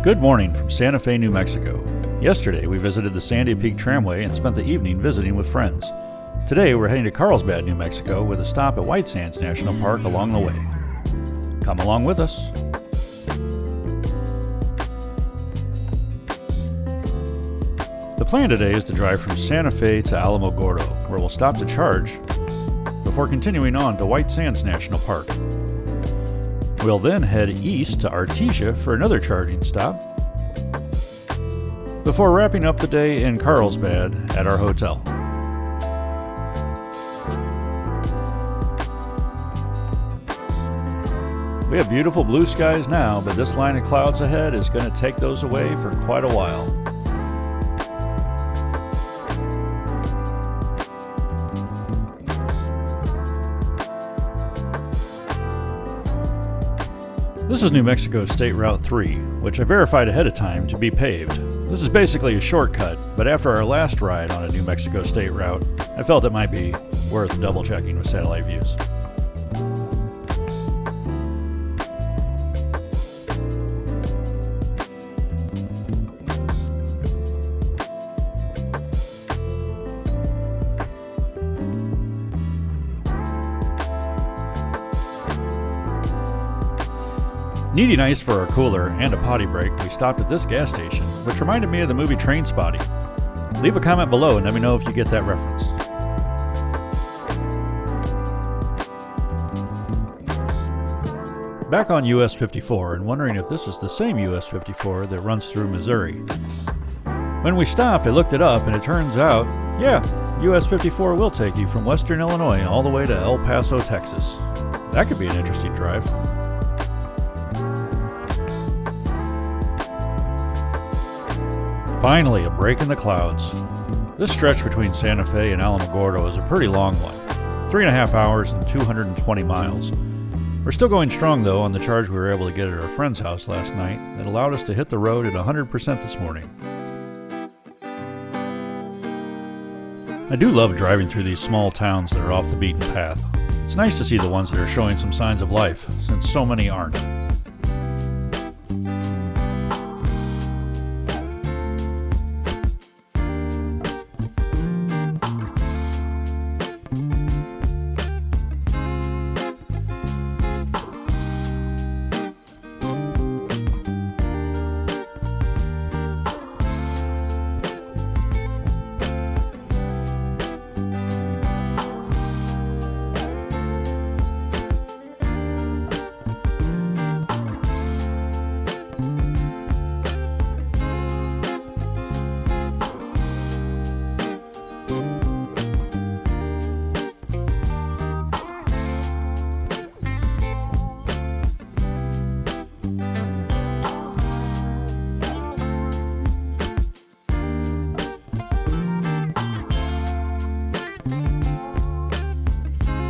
Good morning from Santa Fe, New Mexico. Yesterday we visited the Sandy Peak Tramway and spent the evening visiting with friends. Today we're heading to Carlsbad, New Mexico with a stop at White Sands National Park along the way. Come along with us. The plan today is to drive from Santa Fe to Alamogordo, where we'll stop to charge before continuing on to White Sands National Park. We'll then head east to Artesia for another charging stop before wrapping up the day in Carlsbad at our hotel. We have beautiful blue skies now, but this line of clouds ahead is going to take those away for quite a while. This is New Mexico State Route 3, which I verified ahead of time to be paved. This is basically a shortcut, but after our last ride on a New Mexico State route, I felt it might be worth double checking with satellite views. Needing ice for our cooler and a potty break, we stopped at this gas station, which reminded me of the movie Trainspotting. Leave a comment below and let me know if you get that reference. Back on US 54 and wondering if this is the same US 54 that runs through Missouri. When we stopped, I looked it up and it turns out, yeah, US 54 will take you from western Illinois all the way to El Paso, Texas. That could be an interesting drive. Finally, a break in the clouds. This stretch between Santa Fe and Alamogordo is a pretty long one, 3.5 hours and 220 miles. We're still going strong though on the charge we were able to get at our friend's house last night that allowed us to hit the road at 100% this morning. I do love driving through these small towns that are off the beaten path. It's nice to see the ones that are showing some signs of life, since so many aren't.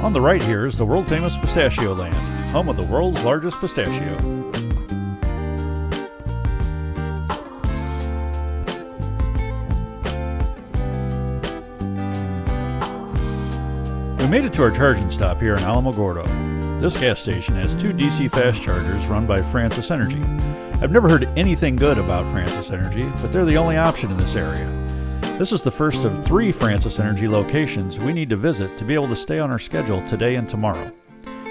On the right here is the world-famous Pistachioland, home of the world's largest pistachio. We made it to our charging stop here in Alamogordo. This gas station has 2 DC fast chargers run by Francis Energy. I've never heard anything good about Francis Energy, but they're the only option in this area. This is the first of 3 Francis Energy locations we need to visit to be able to stay on our schedule today and tomorrow.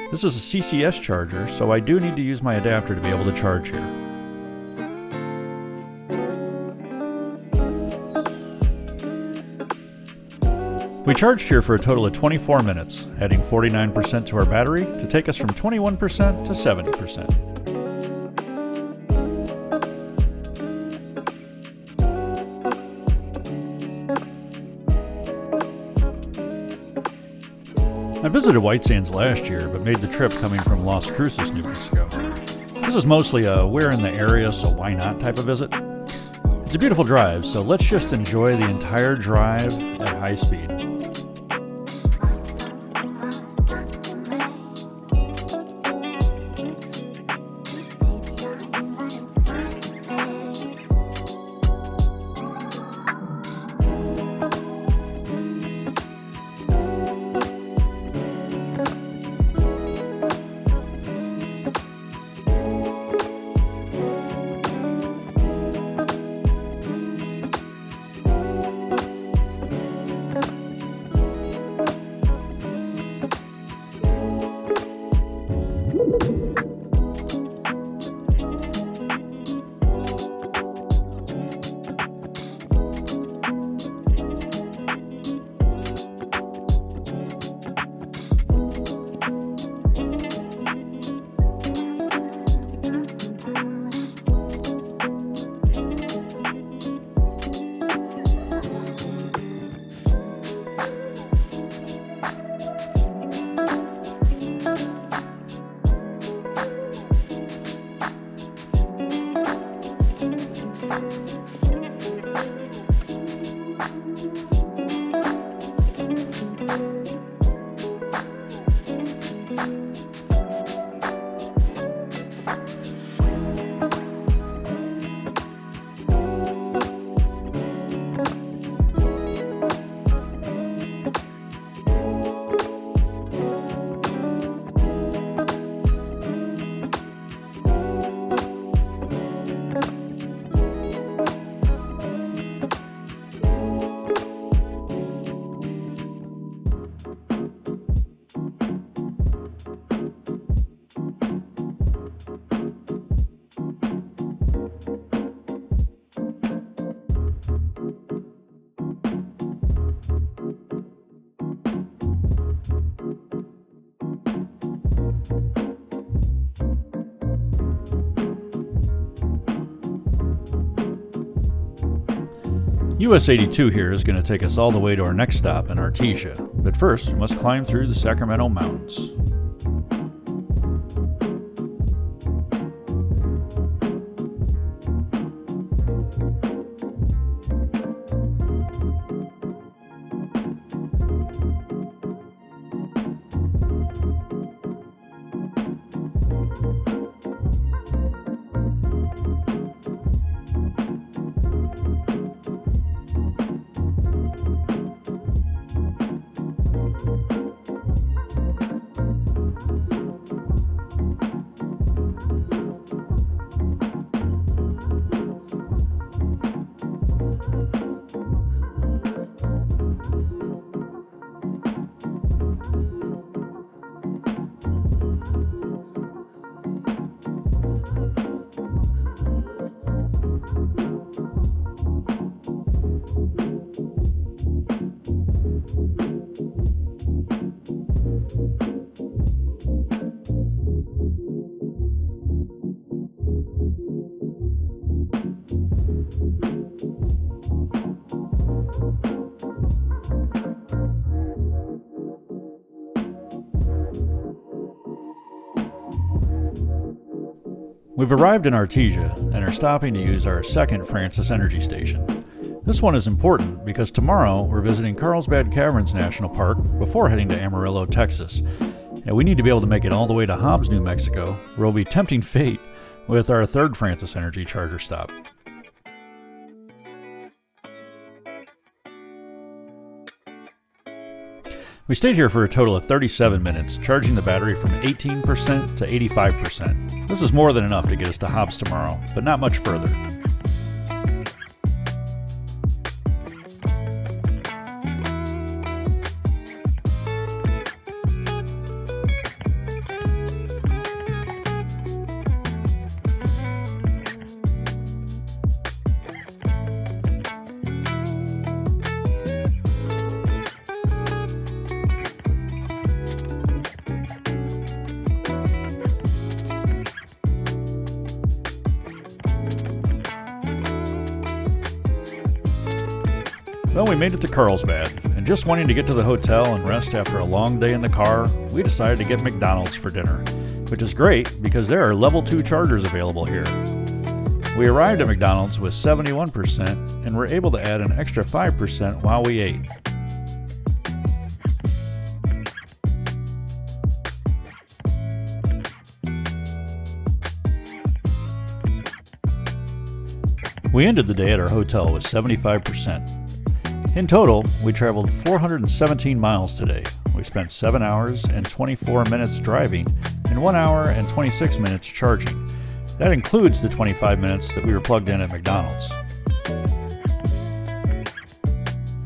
This is a CCS charger, so I do need to use my adapter to be able to charge here. We charged here for a total of 24 minutes, adding 49% to our battery to take us from 21% to 70%. I visited White Sands last year, but made the trip coming from Las Cruces, New Mexico. This is mostly a we're in the area, so why not type of visit. It's a beautiful drive, so let's just enjoy the entire drive at high speed. US 82 here is going to take us all the way to our next stop in Artesia, but first we must climb through the Sacramento Mountains. We've arrived in Artesia and are stopping to use our second Francis Energy Station. This one is important because tomorrow we're visiting Carlsbad Caverns National Park before heading to Amarillo, Texas. And we need to be able to make it all the way to Hobbs, New Mexico, where we'll be tempting fate with our third Francis Energy charger stop. We stayed here for a total of 37 minutes, charging the battery from 18% to 85%. This is more than enough to get us to Hobbs tomorrow, but not much further. Well, we made it to Carlsbad, and just wanting to get to the hotel and rest after a long day in the car, we decided to get McDonald's for dinner, which is great because there are level 2 chargers available here. We arrived at McDonald's with 71% and were able to add an extra 5% while we ate. We ended the day at our hotel with 75%. In total, we traveled 417 miles today. We spent 7 hours and 24 minutes driving and 1 hour and 26 minutes charging. That includes the 25 minutes that we were plugged in at McDonald's.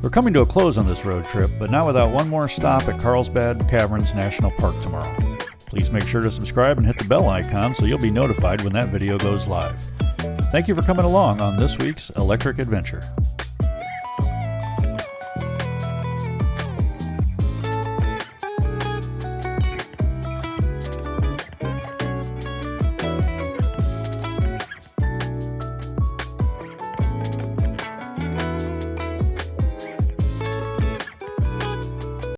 We're coming to a close on this road trip, but not without one more stop at Carlsbad Caverns National Park tomorrow. Please make sure to subscribe and hit the bell icon so you'll be notified when that video goes live. Thank you for coming along on this week's Electric Adventure.